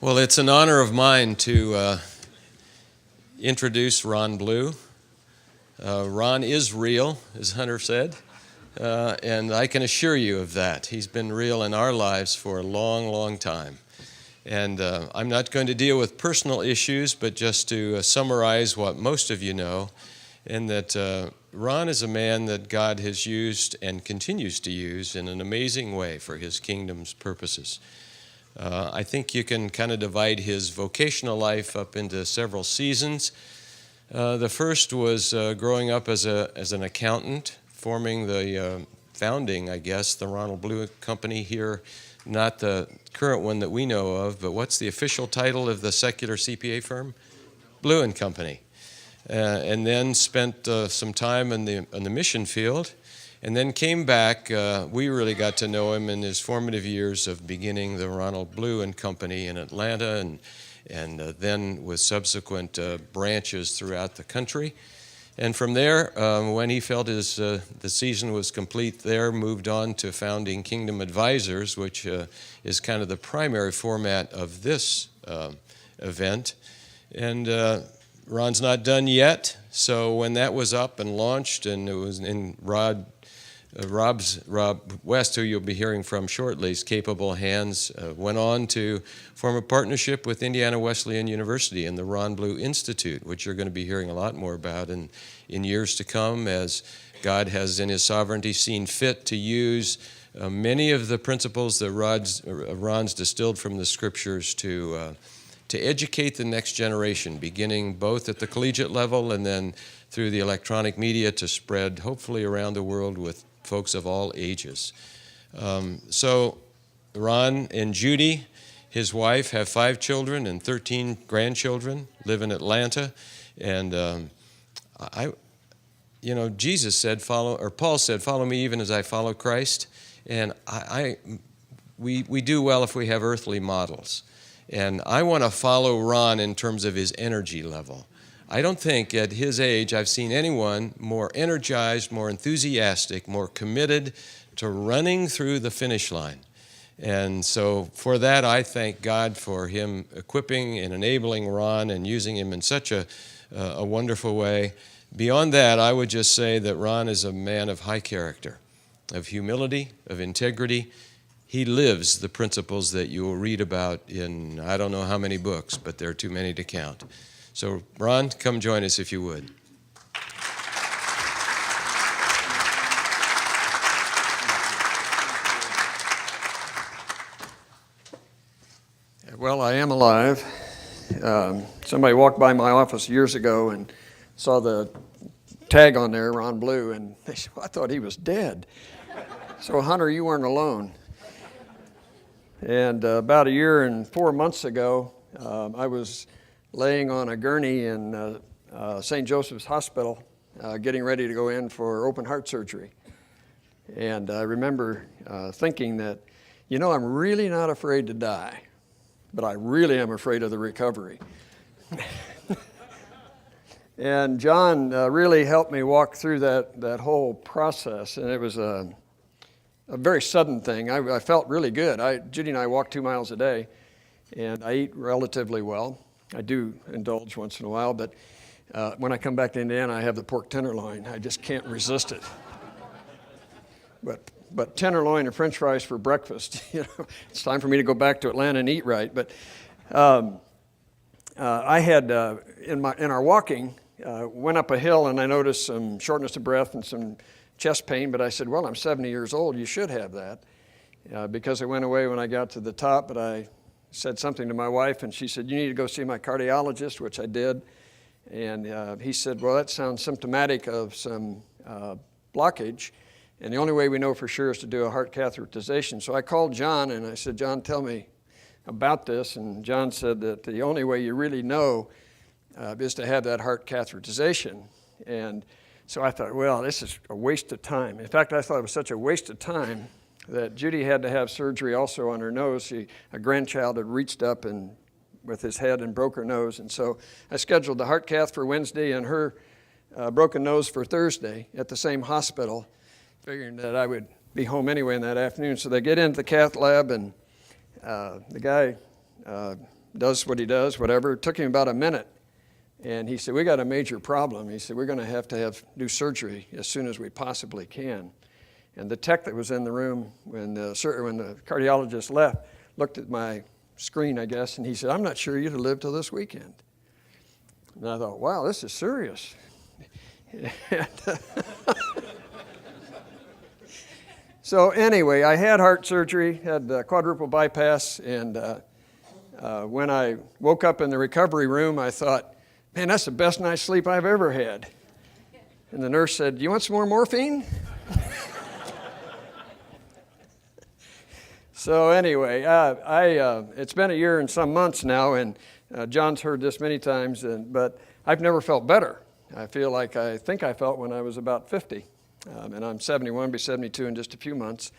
Well, it's an honor of mine to introduce Ron Blue. Ron is real, as Hunter said, and I can assure you of that. He's been real in our lives for a long, long time. And I'm not going to deal with personal issues, but just to summarize what most of you know, in that Ron is a man that God has used and continues to use in an amazing way for his kingdom's purposes. I think you can kind of divide his vocational life up into several seasons. The first was growing up as an accountant, founding, I guess, the Ronald Blue Company here. Not the current one that we know of, but what's the official title of the secular CPA firm? Blue and Company. And then spent some time in the mission field, and then came back. We really got to know him in his formative years of beginning the Ronald Blue and Company in Atlanta, and then with subsequent branches throughout the country. And from there, when he felt the season was complete there, moved on to founding Kingdom Advisors, which is kind of the primary format of this event. And Ron's not done yet, so when that was up and launched, and it was in Rob West, who you'll be hearing from shortly, his capable hands, went on to form a partnership with Indiana Wesleyan University and the Ron Blue Institute, which you're going to be hearing a lot more about in years to come, as God has in his sovereignty seen fit to use many of the principles that Ron's distilled from the scriptures to educate the next generation, beginning both at the collegiate level and then through the electronic media to spread hopefully around the world with folks of all ages. So Ron and Judy, his wife, have 5 children and 13 grandchildren, live in Atlanta. And Jesus said, Paul said, follow me even as I follow Christ. And we do well if we have earthly models. And I want to follow Ron in terms of his energy level. I don't think at his age I've seen anyone more energized, more enthusiastic, more committed to running through the finish line. And so for that, I thank God for him equipping and enabling Ron and using him in such a wonderful way. Beyond that, I would just say that Ron is a man of high character, of humility, of integrity. He lives the principles that you will read about in I don't know how many books, but there are too many to count. So, Ron, come join us if you would. Well, I am alive. Somebody walked by my office years ago and saw the tag on there, Ron Blue, and they said, well, I thought he was dead. So, Hunter, you weren't alone. And about a year and 4 months ago, I was laying on a gurney in St. Joseph's Hospital, getting ready to go in for open heart surgery. And I remember thinking that, I'm really not afraid to die, but I really am afraid of the recovery. And John really helped me walk through that whole process, and it was a very sudden thing. I felt really good. Judy and I walk 2 miles a day, and I eat relatively well. I do indulge once in a while, but when I come back to Indiana, I have the pork tenderloin. I just can't resist it. But tenderloin and French fries for breakfast. It's time for me to go back to Atlanta and eat right. But I had in our walking went up a hill, and I noticed some shortness of breath and some chest pain. But I said, "Well, I'm 70 years old. You should have that," because it went away when I got to the top. But I said something to my wife, and she said, "You need to go see my cardiologist," which I did. And he said, "Well, that sounds symptomatic of some blockage, and the only way we know for sure is to do a heart catheterization." So I called John, and I said, "John, tell me about this." And John said that the only way you really know is to have that heart catheterization. And so I thought, well, this is a waste of time. In fact, I thought it was such a waste of time that Judy had to have surgery also on her nose. A grandchild had reached up and with his head and broke her nose. And so I scheduled the heart cath for Wednesday and her broken nose for Thursday at the same hospital, figuring that I would be home anyway in that afternoon. So they get into the cath lab, and the guy does what he does, whatever. It took him about a minute. And he said, we got a major problem. He said, we're going to have do surgery as soon as we possibly can. And the tech that was in the room when the cardiologist left looked at my screen, I guess, and he said, I'm not sure you'd have lived till this weekend. And I thought, wow, this is serious. So anyway, I had heart surgery, had quadruple bypass, and when I woke up in the recovery room, I thought, man, that's the best night's sleep I've ever had. And the nurse said, do you want some more morphine? So anyway, it's been a year and some months now, and John's heard this many times, but I've never felt better. I feel like I think I felt when I was about 50, and I'm 71, be 72 in just a few months.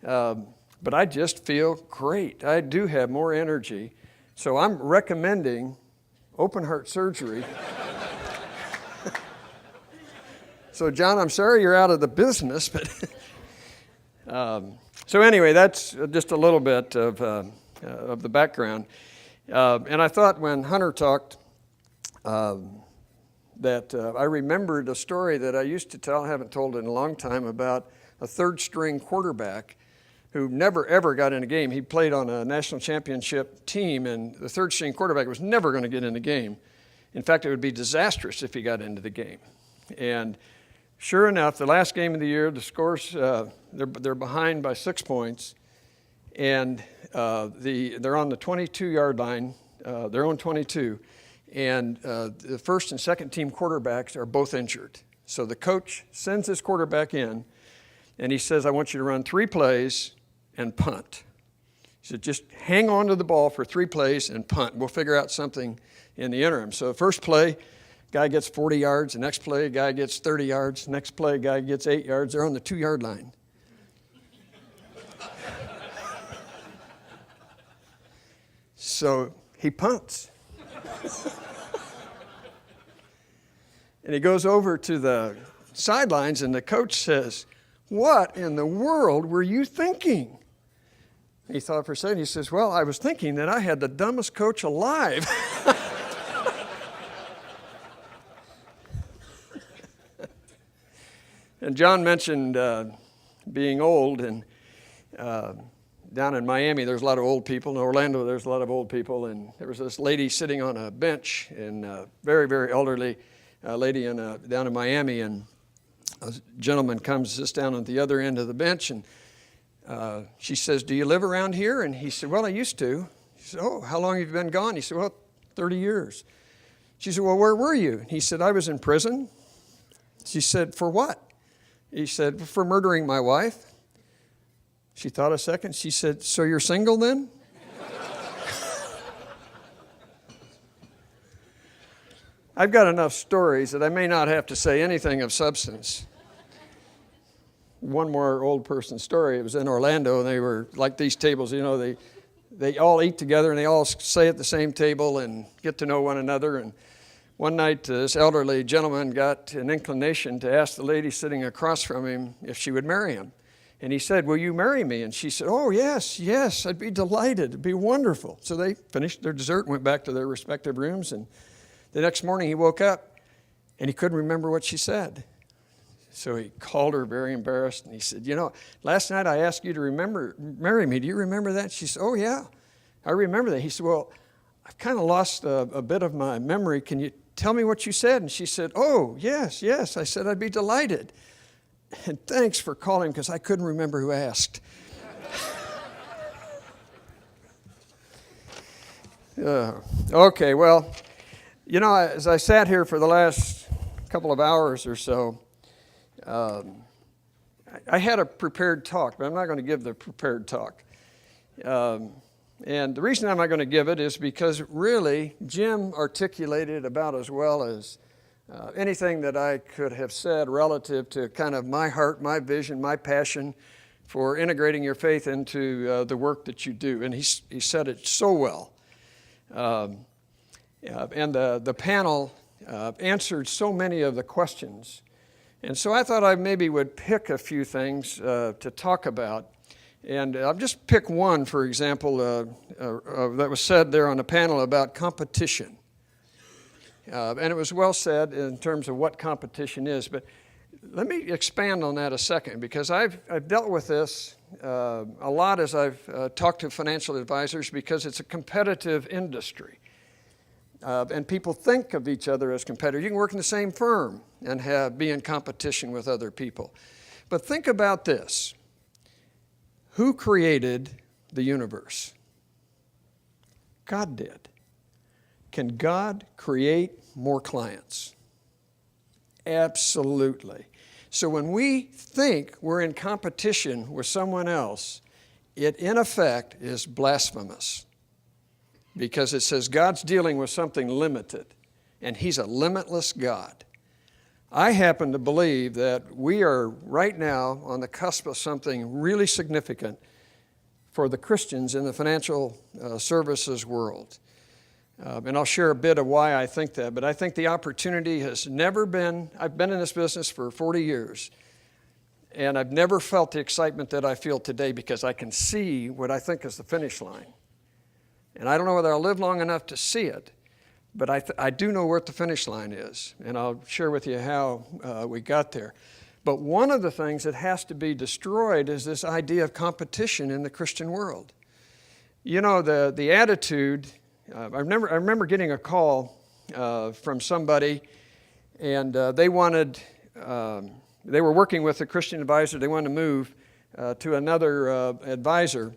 But I just feel great. I do have more energy. So I'm recommending open heart surgery. So John, I'm sorry you're out of the business, but so anyway, that's just a little bit of the background. And I thought when Hunter talked that I remembered a story that I used to tell, I haven't told it in a long time, about a third-string quarterback who never, ever got in a game. He played on a national championship team, and the third-string quarterback was never going to get in the game. In fact, it would be disastrous if he got into the game. And sure enough, the last game of the year, the scores, they're behind by 6 points, and they're on the 22-yard line, their own 22, and the first and second team quarterbacks are both injured. So the coach sends his quarterback in, and he says, I want you to run 3 plays and punt. He said, just hang on to the ball for 3 plays and punt. We'll figure out something in the interim. So the first play, guy gets 40 yards. The next play, guy gets 30 yards. Next play, guy gets 8 yards. They're on the 2-yard line. So he punts. And he goes over to the sidelines, and the coach says, what in the world were you thinking? He thought for a second. He says, well, I was thinking that I had the dumbest coach alive. And John mentioned being old, and down in Miami, there's a lot of old people. In Orlando, there's a lot of old people. And there was this lady sitting on a bench, and very, very elderly lady down in Miami. And a gentleman comes just down at the other end of the bench, and she says, do you live around here? And he said, well, I used to. She said, oh, how long have you been gone? He said, well, 30 years. She said, well, where were you? And he said, I was in prison. She said, for what? He said, for murdering my wife. She thought a second. She said, so you're single then? I've got enough stories that I may not have to say anything of substance. One more old person story. It was in Orlando, and they were like these tables, you know, they all eat together, and they all stay at the same table and get to know one another. And one night, this elderly gentleman got an inclination to ask the lady sitting across from him if she would marry him. And he said, will you marry me? And she said, oh, yes, I'd be delighted. It'd be wonderful. So they finished their dessert and went back to their respective rooms. And the next morning he woke up, and he couldn't remember what she said. So he called her very embarrassed, and he said, you know, last night I asked you to marry me. Do you remember that? She said, oh, yeah, I remember that. He said, well, I've kind of lost a bit of my memory. Can you tell me what you said? And she said, oh, yes. I said, I'd be delighted. And thanks for calling, because I couldn't remember who asked. Okay, well, you know, as I sat here for the last couple of hours or so, I had a prepared talk, but I'm not going to give the prepared talk. And the reason I'm not going to give it is because really Jim articulated about as well as anything that I could have said relative to kind of my heart, my vision, my passion for integrating your faith into the work that you do. And he said it so well. And the panel answered so many of the questions. And so I thought I maybe would pick a few things to talk about. And I'll just pick one, for example, that was said there on the panel about competition. And it was well said in terms of what competition is. But let me expand on that a second, because I've dealt with this a lot as I've talked to financial advisors, because it's a competitive industry. And people think of each other as competitors. You can work in the same firm and be in competition with other people. But think about this. Who created the universe? God did. Can God create more clients? Absolutely. So when we think we're in competition with someone else, it in effect is blasphemous, because it says God's dealing with something limited, and He's a limitless God. I happen to believe that we are right now on the cusp of something really significant for the Christians in the financial services world. And I'll share a bit of why I think that, but I think the opportunity has never been, I've been in this business for 40 years, and I've never felt the excitement that I feel today, because I can see what I think is the finish line. And I don't know whether I'll live long enough to see it, but I do know where the finish line is, and I'll share with you how we got there. But one of the things that has to be destroyed is this idea of competition in the Christian world. You know, the attitude, I remember getting a call from somebody, and they were working with a Christian advisor. They wanted to move to another advisor.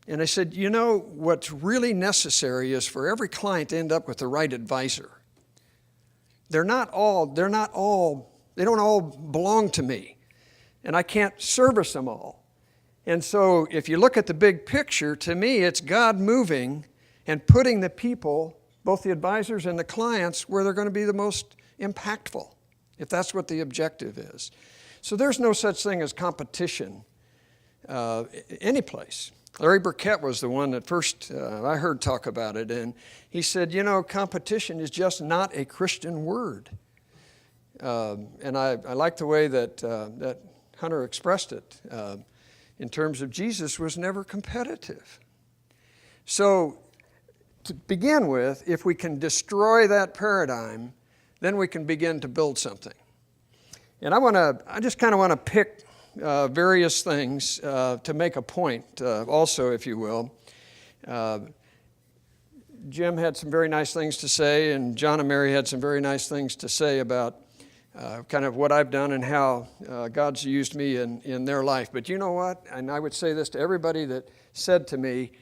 And I said, you know, what's really necessary is for every client to end up with the right advisor. They don't all belong to me, and I can't service them all. And so if you look at the big picture, to me, it's God moving and putting the people, both the advisors and the clients, where they're going to be the most impactful, if that's what the objective is. So there's no such thing as competition any place. Larry Burkett was the one that first I heard talk about it, and he said, you know, competition is just not a Christian word. And I like the way that Hunter expressed it in terms of Jesus was never competitive. So to begin with, if we can destroy that paradigm, then we can begin to build something. And I just kind of want to pick various things to make a point also, if you will. Jim had some very nice things to say, and John and Mary had some very nice things to say about kind of what I've done and how God's used me in their life. But you know what? And I would say this to everybody that said to me,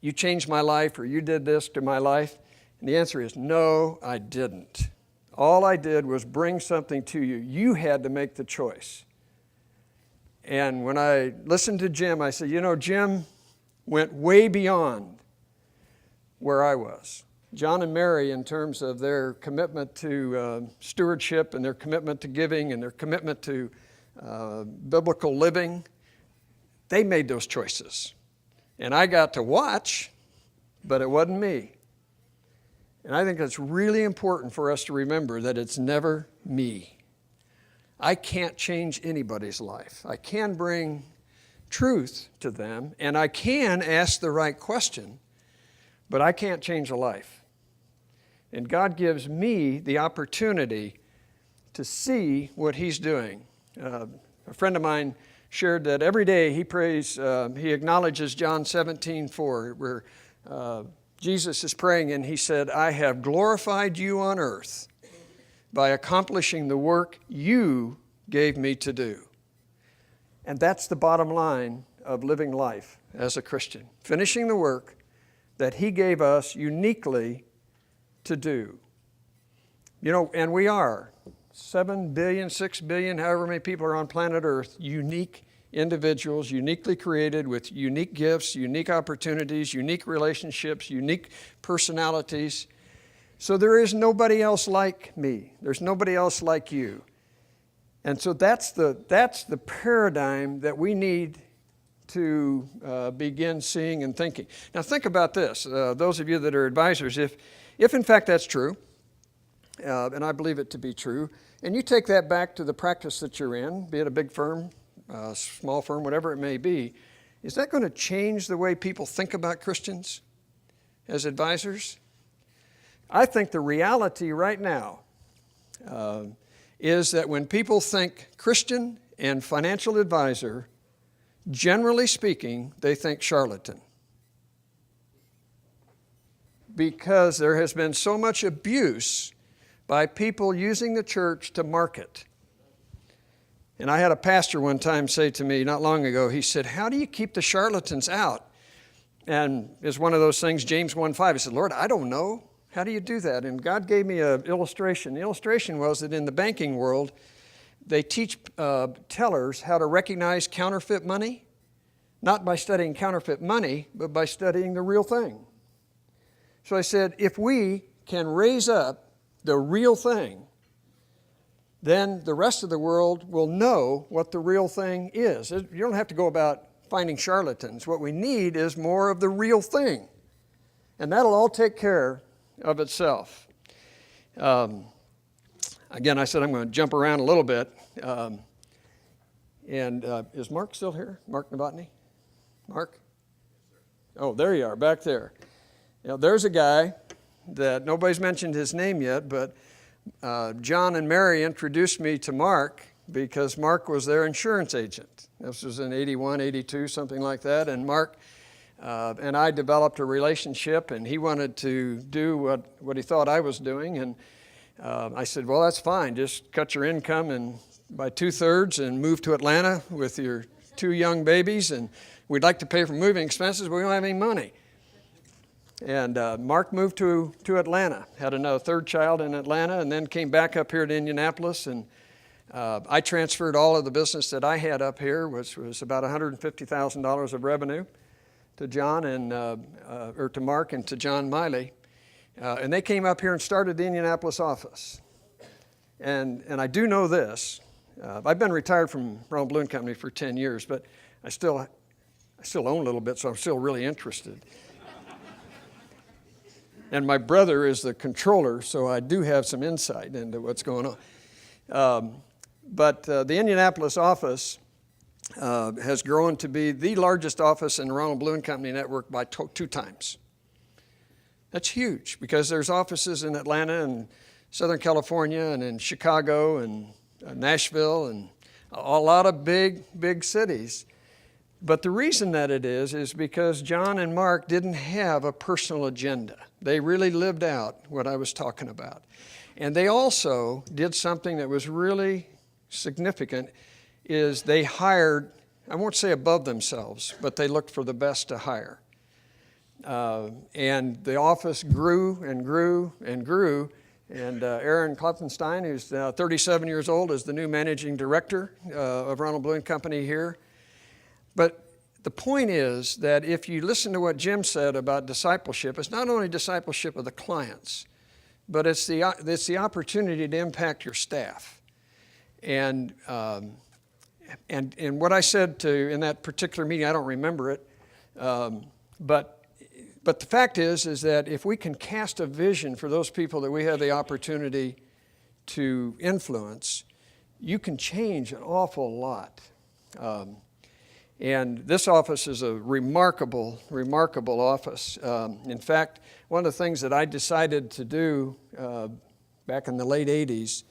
you changed my life, or you did this to my life. And the answer is no, I didn't. All I did was bring something to you. You had to make the choice. And when I listened to Jim, I said, you know, Jim went way beyond where I was. John and Mary, in terms of their commitment to stewardship and their commitment to giving and their commitment to biblical living, they made those choices. And I got to watch, but it wasn't me. And I think it's really important for us to remember that it's never me. I can't change anybody's life. I can bring truth to them, and I can ask the right question, but I can't change a life. And God gives me the opportunity to see what He's doing. A friend of mine shared that every day he prays, he acknowledges John 17:4, where Jesus is praying, and he said, I have glorified you on earth by accomplishing the work you gave me to do. And that's the bottom line of living life as a Christian, finishing the work that He gave us uniquely to do. You know, and we are 7 billion, 6 billion, however many people are on planet Earth, unique individuals, uniquely created with unique gifts, unique opportunities, unique relationships, unique personalities. So there is nobody else like me. There's nobody else like you. And so that's the paradigm that we need to begin seeing and thinking. Now think about this. Those of you that are advisors, if in fact that's true, and I believe it to be true, and you take that back to the practice that you're in, be it a big firm, small firm, whatever it may be, is that going to change the way people think about Christians as advisors? I think the reality right now is that when people think Christian and financial advisor, generally speaking, they think charlatan. Because there has been so much abuse by people using the church to market. And I had a pastor one time say to me not long ago, he said, how do you keep the charlatans out? And it's one of those things, James 1:5, he said, Lord, I don't know. How do you do that? And God gave me an illustration. The illustration was that in the banking world, they teach tellers how to recognize counterfeit money, not by studying counterfeit money, but by studying the real thing. So I said, if we can raise up the real thing, then the rest of the world will know what the real thing is. You don't have to go about finding charlatans. What we need is more of the real thing. And that'll all take care of itself. Again, I said I'm going to jump around a little bit. Is Mark still here? Mark Novotny? Mark? Oh, there you are, back there. Now, there's a guy that nobody's mentioned his name yet, but John and Mary introduced me to Mark because Mark was their insurance agent. This was in 81, 82, something like that. And Mark and I developed a relationship, and he wanted to do what he thought I was doing. And I said, well, that's fine. Just cut your income and by 2/3 and move to Atlanta with your 2 young babies. And we'd like to pay for moving expenses, but we don't have any money. And Mark moved to Atlanta, had another 3rd child in Atlanta, and then came back up here to Indianapolis. And I transferred all of the business that I had up here, which was about $150,000 of revenue, to John or to Mark and to John Miley. And they came up here and started the Indianapolis office. And I do know this. I've been retired from Ronald Balloon Company for 10 years, but I still own a little bit, so I'm still really interested. And my brother is the controller, so I do have some insight into what's going on. But the Indianapolis office has grown to be the largest office in the Ronald Balloon Company network by 2 times. That's huge because there's offices in Atlanta and Southern California and in Chicago and Nashville and a lot of big cities. But the reason that it is because John and Mark didn't have a personal agenda. They really lived out what I was talking about. And they also did something that was really significant, is they hired, I won't say above themselves, but they looked for the best to hire. And the office grew and grew and grew. And Aaron Klopfenstein, who's now 37 years old, is the new managing director of Ronald Balloon Company here. But the point is that if you listen to what Jim said about discipleship, it's not only discipleship of the clients, but it's the opportunity to impact your staff. And what I said in that particular meeting, I don't remember it, but the fact is that if we can cast a vision for those people that we have the opportunity to influence, you can change an awful lot. And this office is a remarkable office. In fact, one of the things that I decided to do back in the late 80s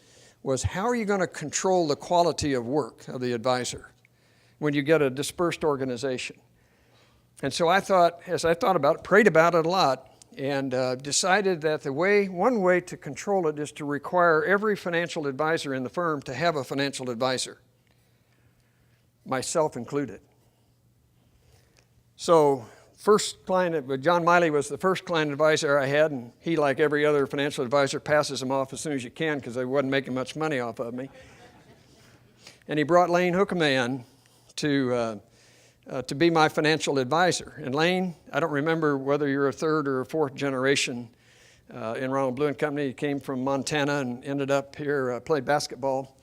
was, how are you going to control the quality of work of the advisor when you get a dispersed organization? And so as I thought about it, prayed about it a lot, and decided that one way to control it is to require every financial advisor in the firm to have a financial advisor, myself included. So first client, John Miley was the first client advisor I had, and he, like every other financial advisor, passes them off as soon as you can because they wasn't making much money off of me. And he brought Lane Hookaman to be my financial advisor. And Lane, I don't remember whether you're a 3rd or a 4th generation in Ronald Balloon Company. He came from Montana and ended up here, played basketball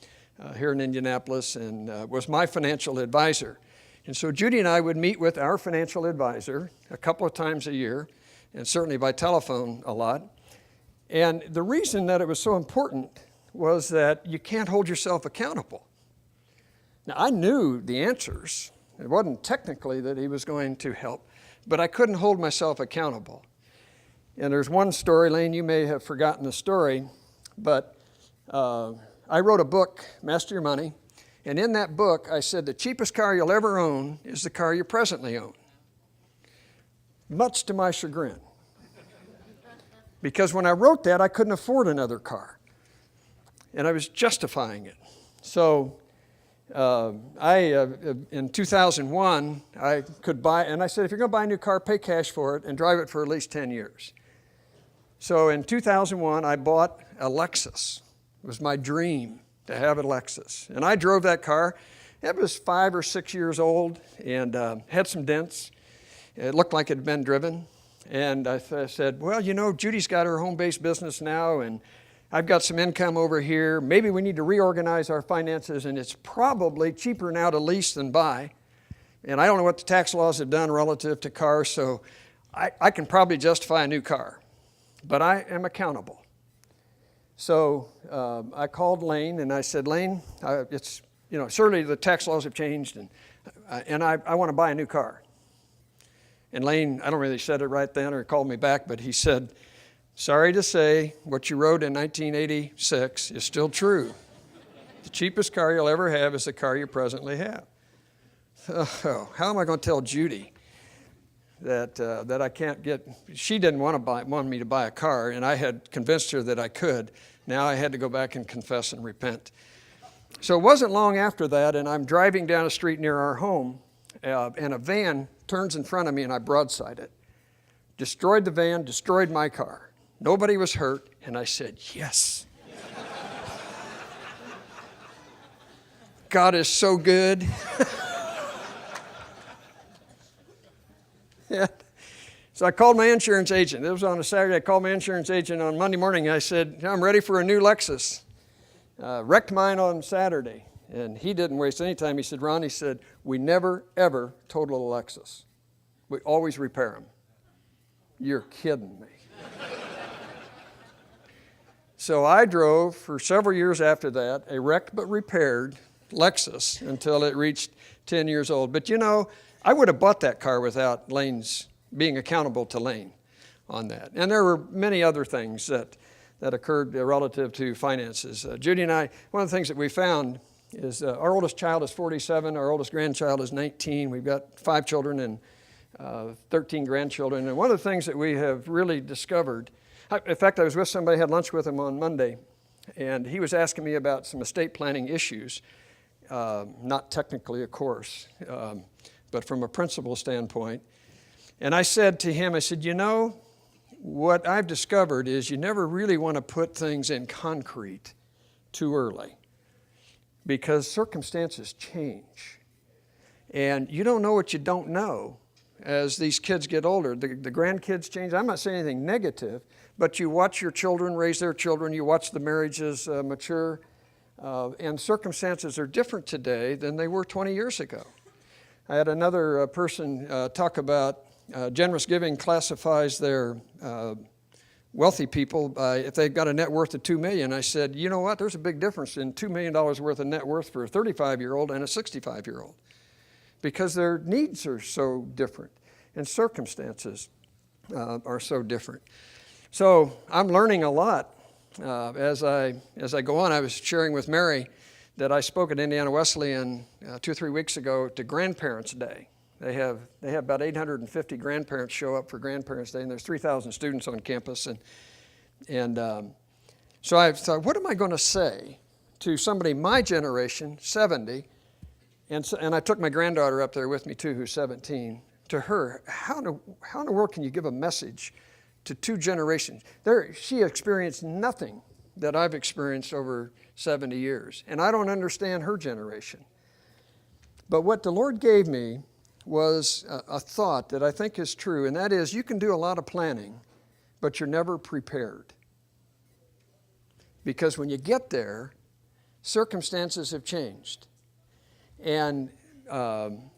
here in Indianapolis, and was my financial advisor. And so Judy and I would meet with our financial advisor a couple of times a year, and certainly by telephone a lot. And the reason that it was so important was that you can't hold yourself accountable. Now, I knew the answers. It wasn't technically that he was going to help, but I couldn't hold myself accountable. And there's one story, Lane, you may have forgotten the story, but I wrote a book, Master Your Money, and in that book I said the cheapest car you'll ever own is the car you presently own. Much to my chagrin. Because when I wrote that, I couldn't afford another car. And I was justifying it. So in 2001, I could buy, and I said, if you're going to buy a new car, pay cash for it and drive it for at least 10 years. So in 2001, I bought a Lexus. It was my dream to have a Lexus. And I drove that car. It was 5 or 6 years old and had some dents. It looked like it had been driven. And I said, well, you know, Judy's got her home-based business now, and I've got some income over here. Maybe we need to reorganize our finances, and it's probably cheaper now to lease than buy. And I don't know what the tax laws have done relative to cars, so I can probably justify a new car. But I am accountable. So I called Lane, and I said, Lane, it's, you know, certainly the tax laws have changed, and I want to buy a new car. And Lane, I don't really said it right then or called me back, but he said, sorry to say, what you wrote in 1986 is still true. The cheapest car you'll ever have is the car you presently have. Oh, how am I going to tell Judy that I can't get? She didn't want me to buy a car, and I had convinced her that I could. Now I had to go back and confess and repent. So it wasn't long after that, and I'm driving down a street near our home, and a van turns in front of me, and I broadside it. Destroyed the van, destroyed my car. Nobody was hurt, and I said, yes. God is so good. Yeah. So I called my insurance agent. It was on a Saturday. I called my insurance agent on Monday morning. I said, I'm ready for a new Lexus. Wrecked mine on Saturday. And he didn't waste any time. He said, Ron, he said, we never, ever total a Lexus. We always repair them. You're kidding me. So I drove for several years after that a wrecked but repaired Lexus until it reached 10 years old. But you know, I would have bought that car without Lane's being accountable to Lane on that. And there were many other things that occurred relative to finances. Judy and I, one of the things that we found is our oldest child is 47, our oldest grandchild is 19. We've got 5 children and 13 grandchildren. And one of the things that we have really discovered, in fact, I was with somebody, had lunch with him on Monday, and he was asking me about some estate planning issues, not technically, of course, but from a principle standpoint. And I said to him, I said, you know, what I've discovered is you never really want to put things in concrete too early because circumstances change. And you don't know what you don't know as these kids get older. The grandkids change. I'm not saying anything negative, but you watch your children raise their children. You watch the marriages mature. And circumstances are different today than they were 20 years ago. I had another person talk about generous giving classifies their wealthy people by if they've got a net worth of $2 million. I said, you know what? There's a big difference in $2 million worth of net worth for a 35-year-old and a 65-year-old because their needs are so different and circumstances are so different. So I'm learning a lot as I go on. I was sharing with Mary that I spoke at Indiana Wesleyan 2 or 3 weeks ago to Grandparents' Day. They have about 850 grandparents show up for Grandparents' Day, and there's 3,000 students on campus. And so I thought, what am I going to say to somebody my generation, 70, and I took my granddaughter up there with me too, who's 17, to her, how in the world can you give a message to 2 generations? She experienced nothing that I've experienced over 70 years, and I don't understand her generation. But what the Lord gave me was a thought that I think is true, and that is you can do a lot of planning, but you're never prepared. Because when you get there, circumstances have changed. And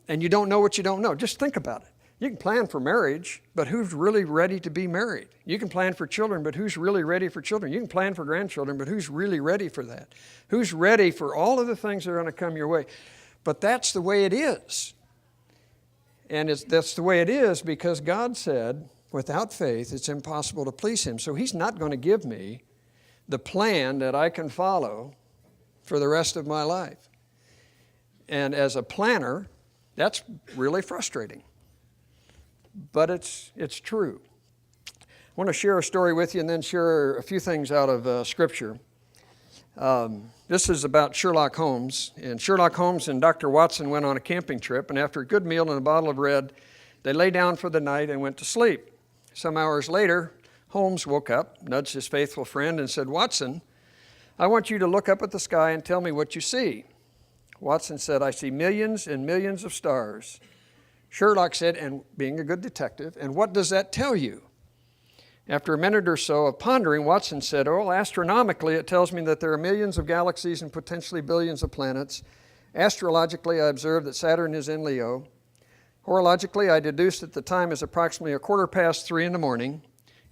you don't know what you don't know. Just think about it. You can plan for marriage, but who's really ready to be married? You can plan for children, but who's really ready for children? You can plan for grandchildren, but who's really ready for that? Who's ready for all of the things that are going to come your way? But that's the way it is. And that's the way it is because God said, without faith, it's impossible to please Him. So He's not going to give me the plan that I can follow for the rest of my life. And as a planner, that's really frustrating. But it's true. I want to share a story with you and then share a few things out of Scripture. This is about Sherlock Holmes. And Sherlock Holmes and Dr. Watson went on a camping trip, and after a good meal and a bottle of red, they lay down for the night and went to sleep. Some hours later, Holmes woke up, nudged his faithful friend, and said, "Watson, I want you to look up at the sky and tell me what you see." Watson said, "I see millions and millions of stars." Sherlock said, and being a good detective, "And what does that tell you?" After a minute or so of pondering, Watson said, "Oh, astronomically, it tells me that there are millions of galaxies and potentially billions of planets. Astrologically, I observe that Saturn is in Leo. Horologically, I deduce that the time is approximately 3:15 in the morning.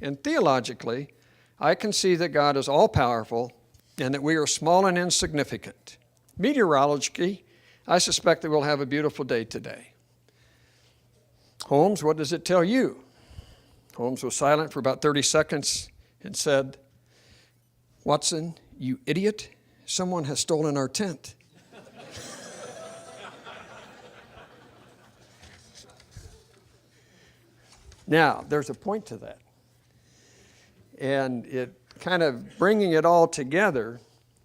And theologically, I can see that God is all-powerful and that we are small and insignificant. Meteorologically, I suspect that we'll have a beautiful day today." "Holmes, what does it tell you?" Holmes was silent for about 30 seconds and said, "Watson, you idiot, someone has stolen our tent." Now, there's a point to that. And it kind of bringing it all together,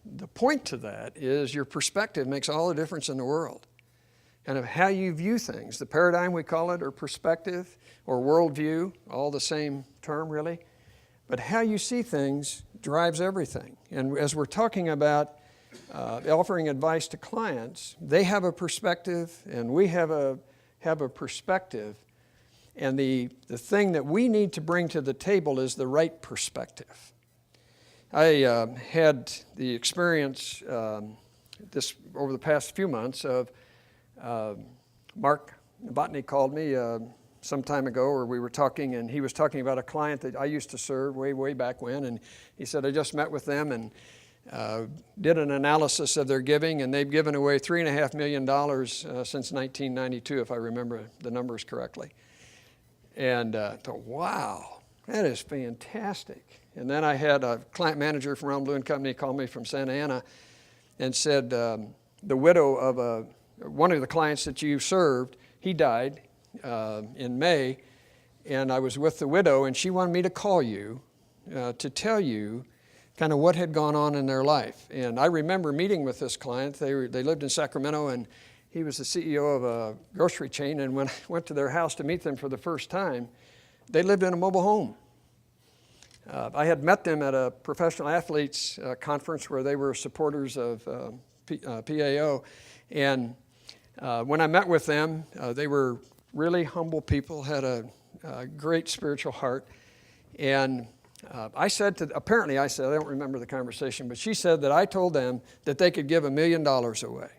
the point to that is your perspective makes all the difference in the world. And of how you view things, the paradigm we call it, or perspective, or worldview, all the same term really. But how you see things drives everything. And as we're talking about offering advice to clients, they have a perspective and we have a perspective. And the thing that we need to bring to the table is the right perspective. I had the experience this over the past few months of Mark Botany called me some time ago, or we were talking, and he was talking about a client that I used to serve way back when, and he said, "I just met with them and did an analysis of their giving, and they've given away $3.5 million since 1992, if I remember the numbers correctly." And I thought, wow, that is fantastic. And then I had a client manager from Ron Blue & Company call me from Santa Ana and said, the widow of one of the clients that you served, he died in May, and I was with the widow, and she wanted me to call you to tell you kind of what had gone on in their life. And I remember meeting with this client. They lived in Sacramento, and he was the CEO of a grocery chain, and when I went to their house to meet them for the first time, they lived in a mobile home. I had met them at a professional athletes conference where they were supporters of PAO, and when I met with them, they were really humble people, had a great spiritual heart, and I said, I don't remember the conversation, but she said that I told them that they could give $1 million away.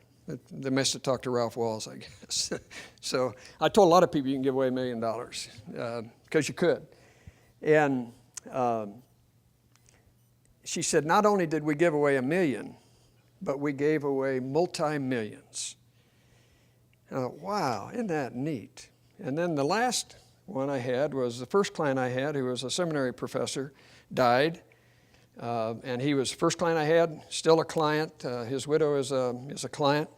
They must have talked to Ralph Walls, I guess. So I told a lot of people you can give away $1 million because you could. And she said, not only did we give away $1 million, but we gave away multi-millions. And I thought, wow, isn't that neat? And then the last one I had was the first client I had, who was a seminary professor, died. And he was the first client I had, still a client. His widow is a client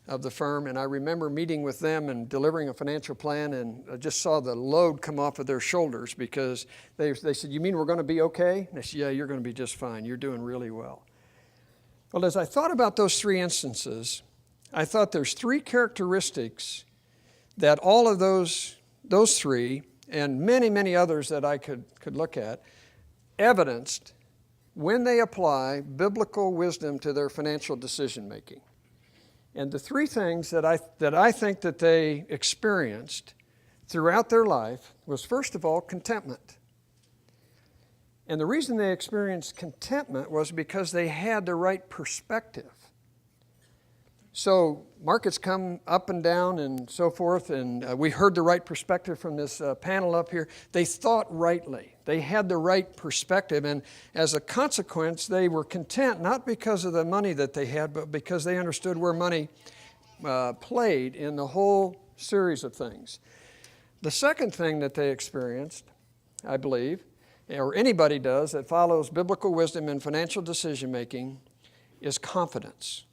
of the firm. And I remember meeting with them and delivering a financial plan, and I just saw the load come off of their shoulders because they said, "You mean we're going to be okay?" And I said, "Yeah, you're going to be just fine. You're doing really well." Well, as I thought about those three instances, I thought there's three characteristics that all of those three and many others that I could look at evidenced when they apply biblical wisdom to their financial decision making. And the three things that I think that they experienced throughout their life was, first of all, contentment. And the reason they experienced contentment was because they had the right perspective. So markets come up and down and so forth, and we heard the right perspective from this panel up here. They thought rightly. They had the right perspective, and as a consequence, they were content, not because of the money that they had, but because they understood where money played in the whole series of things. The second thing that they experienced, I believe, or anybody does that follows biblical wisdom in financial decision making, is confidence.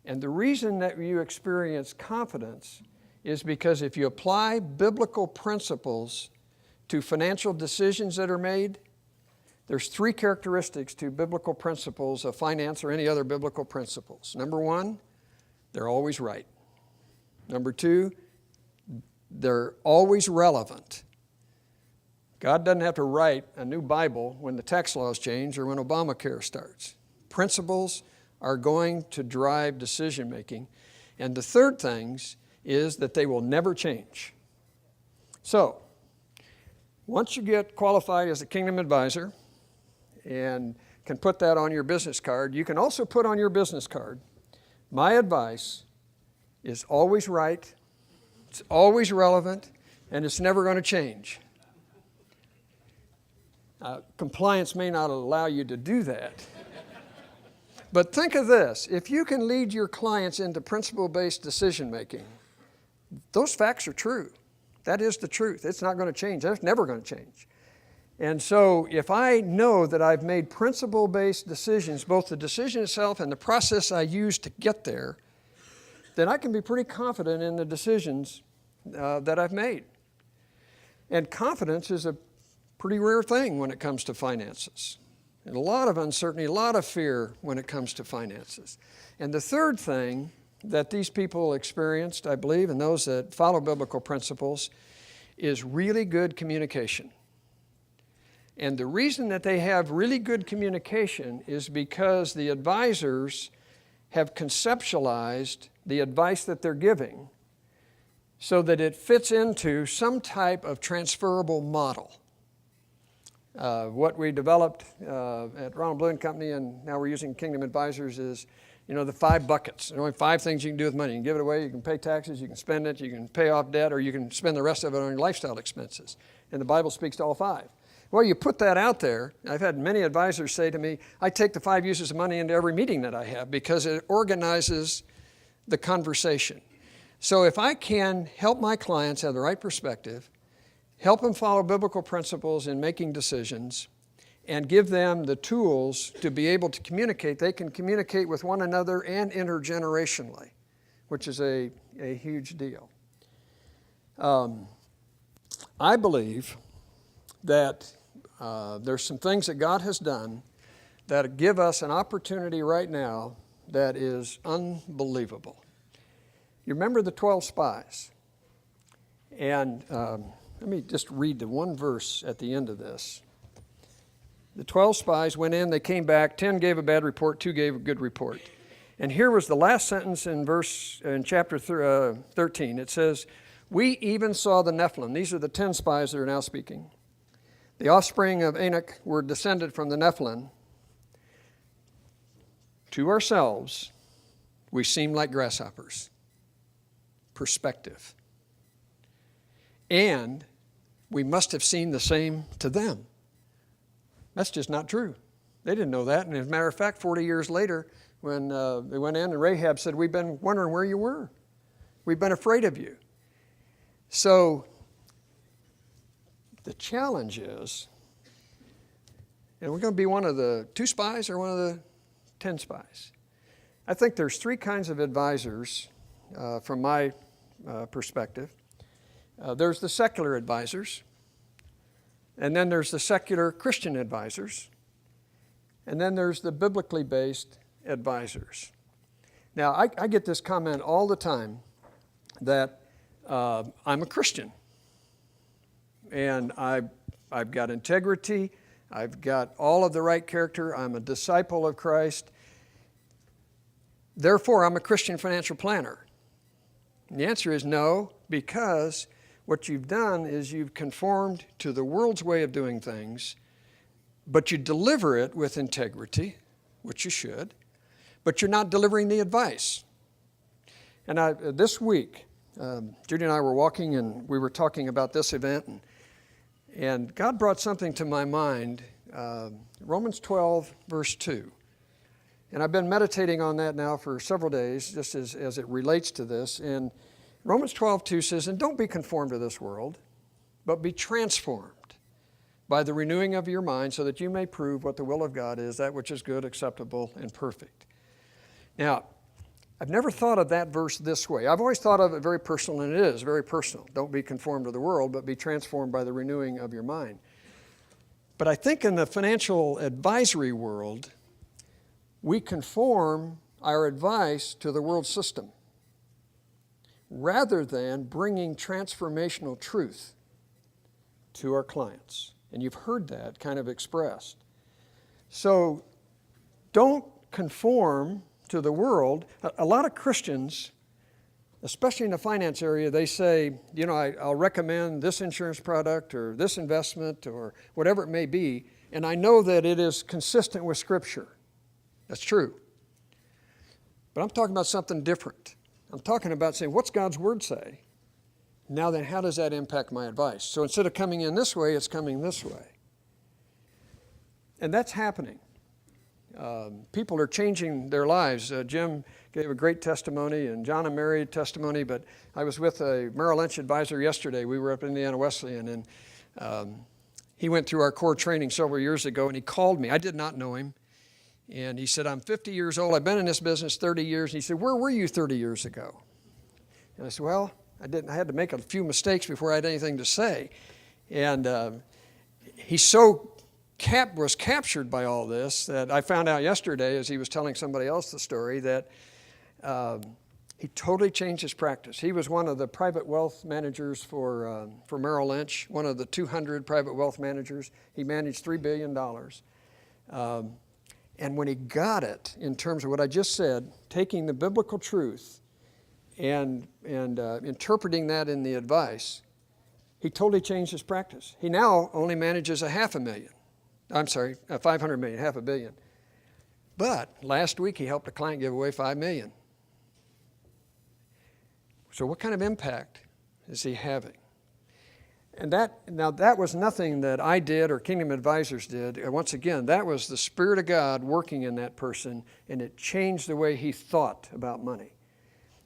And the reason that you experience confidence is because if you apply biblical principles to financial decisions that are made, there's three characteristics to biblical principles of finance or any other biblical principles. Number one, they're always right. Number two, they're always relevant. God doesn't have to write a new Bible when the tax laws change or when Obamacare starts. Principles are going to drive decision making. And the third thing is that they will never change. So, once you get qualified as a Kingdom Advisor and can put that on your business card, you can also put on your business card, my advice is always right, it's always relevant, and it's never going to change. Compliance may not allow you to do that. But think of this, if you can lead your clients into principle-based decision making, those facts are true. That is the truth. It's not going to change. That's never going to change. And so if I know that I've made principle-based decisions, both the decision itself and the process I use to get there, then I can be pretty confident in the decisions that I've made. And confidence is a pretty rare thing when it comes to finances. And a lot of uncertainty, a lot of fear when it comes to finances. And the third thing that these people experienced, I believe, and those that follow biblical principles, is really good communication. And the reason that they have really good communication is because the advisors have conceptualized the advice that they're giving so that it fits into some type of transferable model. What we developed at Ronald Blue & Company, and now we're using Kingdom Advisors, is the 5 buckets. There are only 5 things you can do with money. You can give it away, you can pay taxes, you can spend it, you can pay off debt, or you can spend the rest of it on your lifestyle expenses. And the Bible speaks to all 5. Well, you put that out there. I've had many advisors say to me, I take the 5 uses of money into every meeting that I have because it organizes the conversation. So if I can help my clients have the right perspective, help them follow biblical principles in making decisions, and give them the tools to be able to communicate, they can communicate with one another and intergenerationally, which is a huge deal. I believe that there's some things that God has done that give us an opportunity right now that is unbelievable. You remember the 12 spies? And let me just read the one verse at the end of this. The 12 spies went in, they came back, 10 gave a bad report, 2 gave a good report. And here was the last sentence in chapter 13. It says, we even saw the Nephilim. These are the 10 spies that are now speaking. The offspring of Anak were descended from the Nephilim. To ourselves, we seem like grasshoppers. Perspective. And we must have seemed the same to them. That's just not true. They didn't know that. And as a matter of fact, 40 years later, when they went in and Rahab said, we've been wondering where you were. We've been afraid of you. So the challenge is, and we're going to be one of the 2 spies or one of the 10 spies. I think there's 3 kinds of advisors from my perspective. There's the secular advisors. And then there's the secular Christian advisors. And then there's the biblically based advisors. Now, I get this comment all the time that I'm a Christian. And I've got integrity. I've got all of the right character. I'm a disciple of Christ. Therefore, I'm a Christian financial planner. And the answer is no, because what you've done is you've conformed to the world's way of doing things, but you deliver it with integrity, which you should, but you're not delivering the advice. And this week, Judy and I were walking and we were talking about this event, and God brought something to my mind, Romans 12, verse 2. And I've been meditating on that now for several days, just as it relates to this. And Romans 12:2 says, and don't be conformed to this world, but be transformed by the renewing of your mind, so that you may prove what the will of God is, that which is good, acceptable, and perfect. Now, I've never thought of that verse this way. I've always thought of it very personal, and it is very personal. Don't be conformed to the world, but be transformed by the renewing of your mind. But I think in the financial advisory world, we conform our advice to the world system rather than bringing transformational truth to our clients. And you've heard that kind of expressed. So don't conform to the world. A lot of Christians, especially in the finance area, they say, you know, I'll recommend this insurance product or this investment or whatever it may be, and I know that it is consistent with Scripture. That's true. But I'm talking about something different. I'm talking about saying, what's God's Word say? Now then, how does that impact my advice? So instead of coming in this way, it's coming this way. And that's happening. People are changing their lives. Jim gave a great testimony, and John and Mary testimony, but I was with a Merrill Lynch advisor yesterday. We were up in Indiana Wesleyan, and he went through our core training several years ago, and he called me. I did not know him. And he said, I'm 50 years old. I've been in this business 30 years. And he said, where were you 30 years ago? And I said, well, I had to make a few mistakes before I had anything to say. And he was captured by all this that I found out yesterday as he was telling somebody else the story that he totally changed his practice. He was one of the private wealth managers for Merrill Lynch, one of the 200 private wealth managers. He managed $3 billion. And when he got it, in terms of what I just said, taking the biblical truth and interpreting that in the advice, he totally changed his practice. He now only manages $500 million, $500 million. But last week he helped a client give away $5 million. So what kind of impact is he having? And that was nothing that I did or Kingdom Advisors did. Once again, that was the Spirit of God working in that person, and it changed the way he thought about money.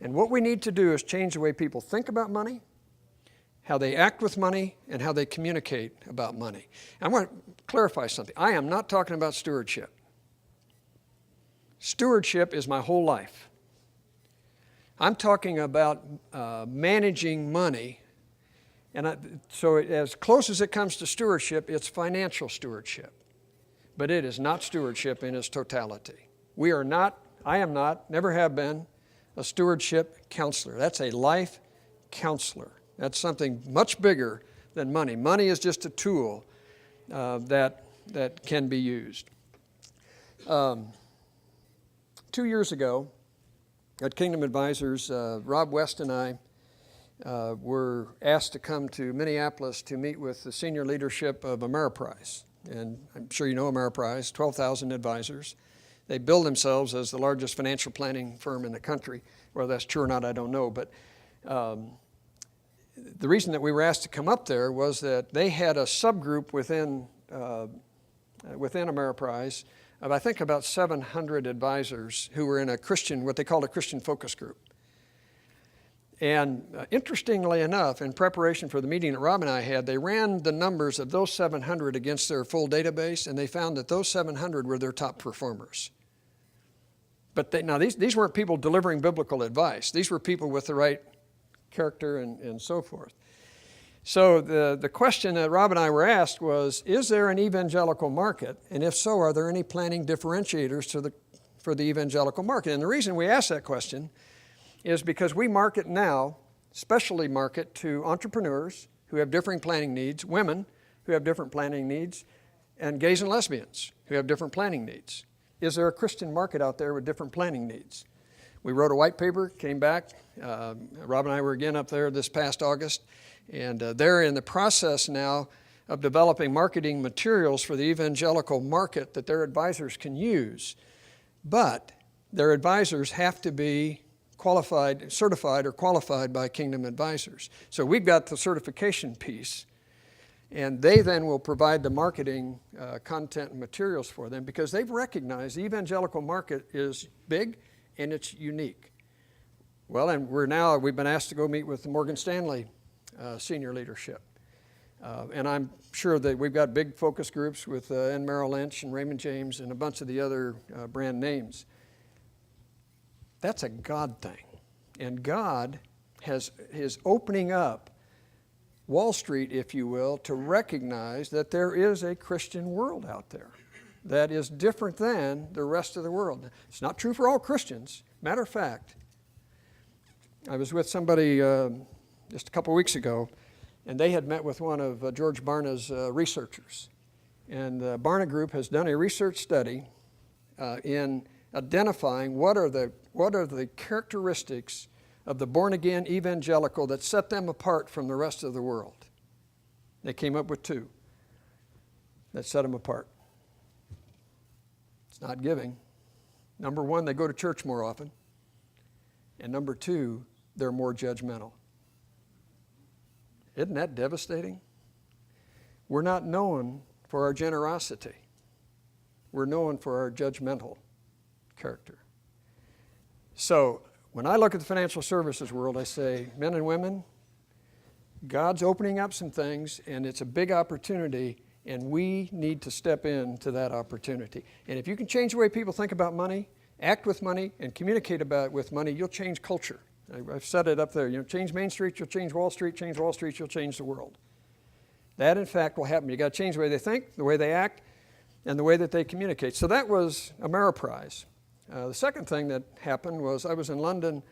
And what we need to do is change the way people think about money, how they act with money, and how they communicate about money. I want to clarify something. I am not talking about stewardship. Stewardship is my whole life. I'm talking about managing money. And so as close as it comes to stewardship, it's financial stewardship. But it is not stewardship in its totality. I am not, never have been, a stewardship counselor. That's a life counselor. That's something much bigger than money. Money is just a tool that can be used. 2 years ago at Kingdom Advisors, Rob West and I were asked to come to Minneapolis to meet with the senior leadership of Ameriprise. And I'm sure you know Ameriprise, 12,000 advisors. They bill themselves as the largest financial planning firm in the country. Whether that's true or not, I don't know. But the reason that we were asked to come up there was that they had a subgroup within Ameriprise of, I think, about 700 advisors who were in what they called a Christian focus group. And interestingly enough, in preparation for the meeting that Rob and I had, they ran the numbers of those 700 against their full database, and they found that those 700 were their top performers. But these weren't people delivering biblical advice. These were people with the right character and so forth. So the question that Rob and I were asked was, is there an evangelical market? And if so, are there any planning differentiators for the evangelical market? And the reason we asked that question is because we market now, specially market to entrepreneurs who have differing planning needs, women who have different planning needs, and gays and lesbians who have different planning needs. Is there a Christian market out there with different planning needs? We wrote a white paper, came back. Rob and I were again up there this past August, and they're in the process now of developing marketing materials for the evangelical market that their advisors can use. But their advisors have to be certified or qualified by Kingdom Advisors. So we've got the certification piece. And they then will provide the marketing content and materials for them because they've recognized the evangelical market is big and it's unique. Well, and we've been asked to go meet with the Morgan Stanley senior leadership. And I'm sure that we've got big focus groups with Merrill Lynch and Raymond James and a bunch of the other brand names. That's a God thing. And God is opening up Wall Street, if you will, to recognize that there is a Christian world out there that is different than the rest of the world. It's not true for all Christians. Matter of fact, I was with somebody just a couple weeks ago, and they had met with one of George Barna's researchers. And the Barna Group has done a research study in identifying what are the characteristics of the born-again evangelical that set them apart from the rest of the world. They came up with 2 that set them apart. It's not giving. Number 1, they go to church more often. And number 2, they're more judgmental. Isn't that devastating? We're not known for our generosity. We're known for our judgmental character. So, when I look at the financial services world, I say, men and women, God's opening up some things, and it's a big opportunity, and we need to step into that opportunity. And if you can change the way people think about money, act with money, and communicate with money, you'll change culture. I've said it up there. Change Main Street, you'll change Wall Street, you'll change the world. That, in fact, will happen. You've got to change the way they think, the way they act, and the way that they communicate. So that was Ameriprise. The second thing that happened was I was in London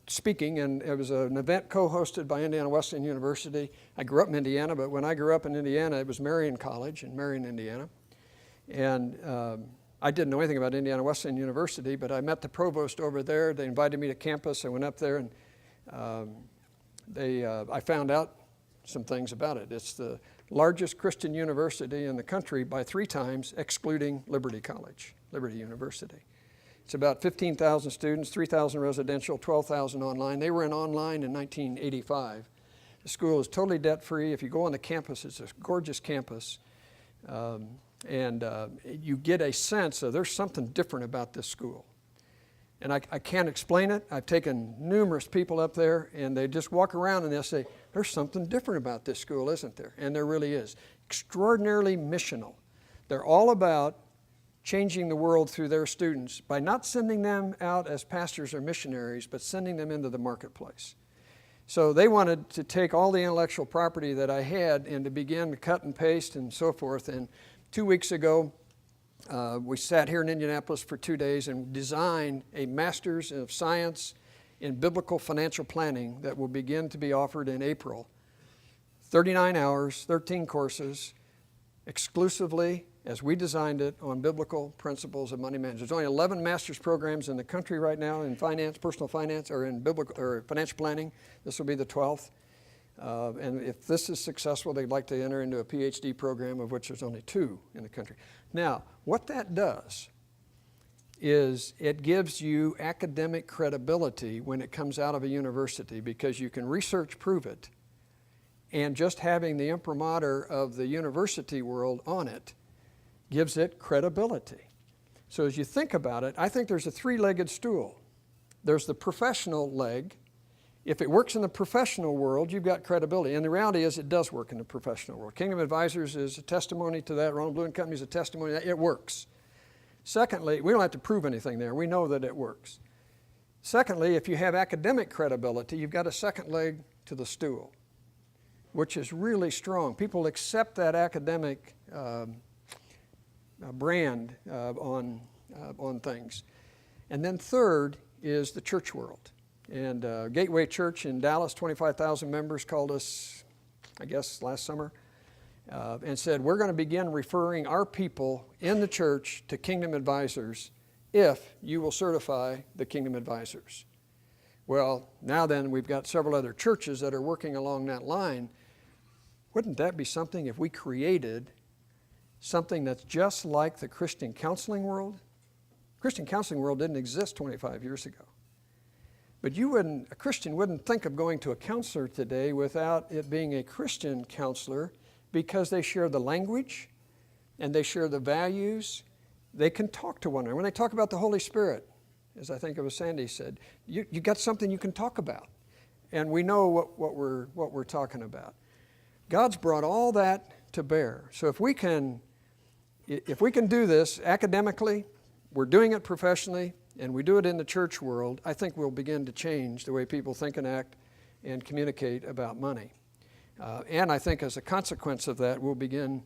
speaking, and it was an event co-hosted by Indiana Wesleyan University. I grew up in Indiana, but when I grew up in Indiana, it was Marion College in Marion, Indiana. And I didn't know anything about Indiana Wesleyan University, but I met the provost over there. They invited me to campus. I went up there, and I found out some things about it. It's the largest Christian university in the country by 3 times, excluding Liberty College, Liberty University. It's about 15,000 students, 3,000 residential, 12,000 online. They were in online in 1985. The school is totally debt-free. If you go on the campus, it's a gorgeous campus. And you get a sense of there's something different about this school. And I can't explain it. I've taken numerous people up there, and they just walk around and they'll say, there's something different about this school, isn't there? And there really is. Extraordinarily missional. They're all about changing the world through their students by not sending them out as pastors or missionaries, but sending them into the marketplace. So they wanted to take all the intellectual property that I had and to begin to cut and paste and so forth. And 2 weeks ago, we sat here in Indianapolis for 2 days and designed a Master's of Science in Biblical Financial Planning that will begin to be offered in April. 39 hours, 13 courses, exclusively, as we designed it, on biblical principles of money management. There's only 11 master's programs in the country right now in finance, personal finance, or in biblical or financial planning. This will be the 12th. And if this is successful, they'd like to enter into a PhD program, of which there's only 2 in the country. Now, what that does is it gives you academic credibility when it comes out of a university, because you can research prove it, and just having the imprimatur of the university world on it gives it credibility. So as you think about it, I think there's a 3-legged stool. There's the professional leg. If it works in the professional world, you've got credibility. And the reality is it does work in the professional world. Kingdom Advisors is a testimony to that. Ronald Blue & Company is a testimony that it works. Secondly, we don't have to prove anything there. We know that it works. Secondly, if you have academic credibility, you've got a second leg to the stool, which is really strong. People accept that academic brand on things. And then third is the church world. And Gateway Church in Dallas, 25,000 members, called us, I guess, last summer, and said, we're going to begin referring our people in the church to Kingdom Advisors if you will certify the Kingdom Advisors. Well, now then, we've got several other churches that are working along that line. Wouldn't that be something if we created something that's just like the Christian counseling world? Christian counseling world didn't exist 25 years ago. But a Christian wouldn't think of going to a counselor today without it being a Christian counselor, because they share the language and they share the values. They can talk to one another. When they talk about the Holy Spirit, as I think it was Sandy said, you got something you can talk about. And we know what we're talking about. God's brought all that to bear. So if we can do this academically, we're doing it professionally, and we do it in the church world, I think we'll begin to change the way people think and act and communicate about money. And I think as a consequence of that, we'll begin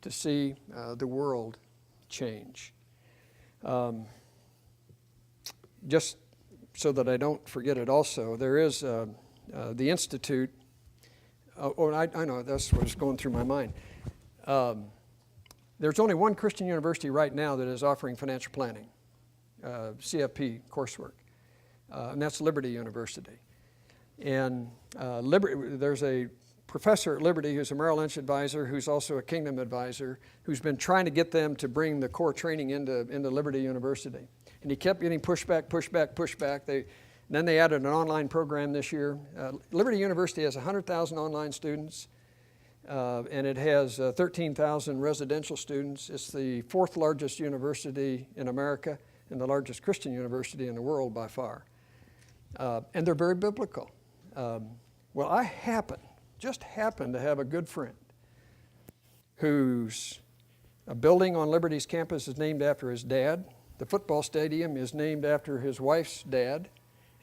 to see the world change. Just so that I don't forget it also, there is the Institute. I know, that's what was going through my mind. There's only one Christian university right now that is offering financial planning, CFP coursework, and that's Liberty University. And there's a professor at Liberty who's a Merrill Lynch advisor, who's also a Kingdom advisor, who's been trying to get them to bring the core training into Liberty University. And he kept getting pushback. Then they added an online program this year. Liberty University has 100,000 online students, and it has 13,000 residential students. It's the fourth largest university in America and the largest Christian university in the world by far. And they're very biblical. Well, I just happen to have a good friend whose a building on Liberty's campus is named after his dad. The football stadium is named after his wife's dad.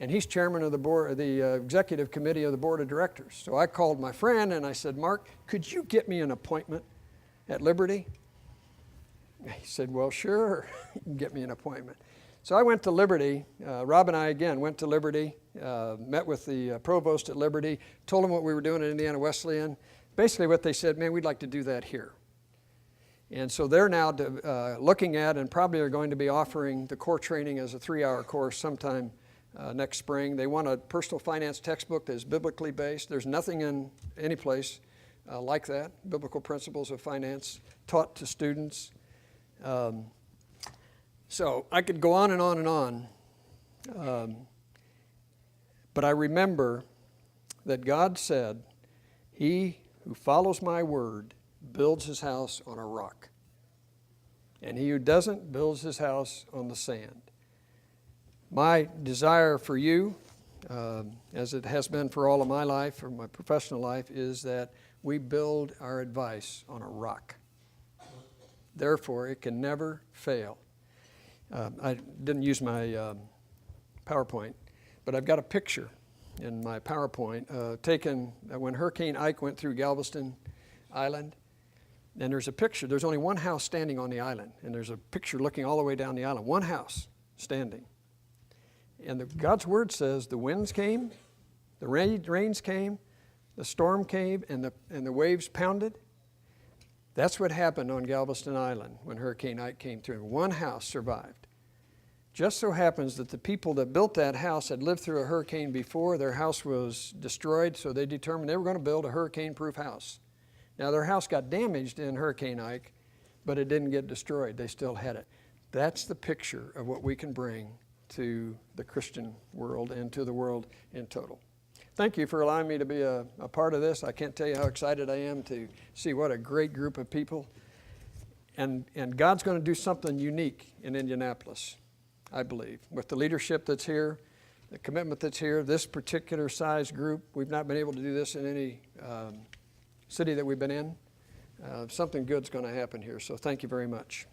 And he's chairman of the executive committee of the board of directors. So I called my friend and I said, Mark, could you get me an appointment at Liberty? He said, well, sure, you can get me an appointment. So I went to Liberty. Rob and I, again, went to Liberty, met with the provost at Liberty, told him what we were doing at Indiana Wesleyan. Basically what they said, man, we'd like to do that here. And so they're now looking at and probably are going to be offering the core training as a 3-hour course sometime next spring. They want a personal finance textbook that is biblically based. There's nothing in any place like that, biblical principles of finance taught to students. So I could go on and on and on. But I remember that God said, he who follows my word builds his house on a rock. And he who doesn't builds his house on the sand. My desire for you, as it has been for all of my life, for my professional life, is that we build our advice on a rock. Therefore, it can never fail. I didn't use my PowerPoint, but I've got a picture in my PowerPoint taken when Hurricane Ike went through Galveston Island. And there's a picture. There's only one house standing on the island, and there's a picture looking all the way down the island. One house standing. And God's word says the winds came, the rains came, the storm came, and the waves pounded. That's what happened on Galveston Island when Hurricane Ike came through. One house survived. Just so happens that the people that built that house had lived through a hurricane before. Their house was destroyed, so they determined they were going to build a hurricane-proof house. Now, their house got damaged in Hurricane Ike, but it didn't get destroyed. They still had it. That's the picture of what we can bring to the Christian world and to the world in total. Thank you for allowing me to be a part of this. I can't tell you how excited I am to see what a great group of people. And God's going to do something unique in Indianapolis, I believe, with the leadership that's here, the commitment that's here, this particular size group. We've not been able to do this in any city that we've been in. Something good's going to happen here, so thank you very much.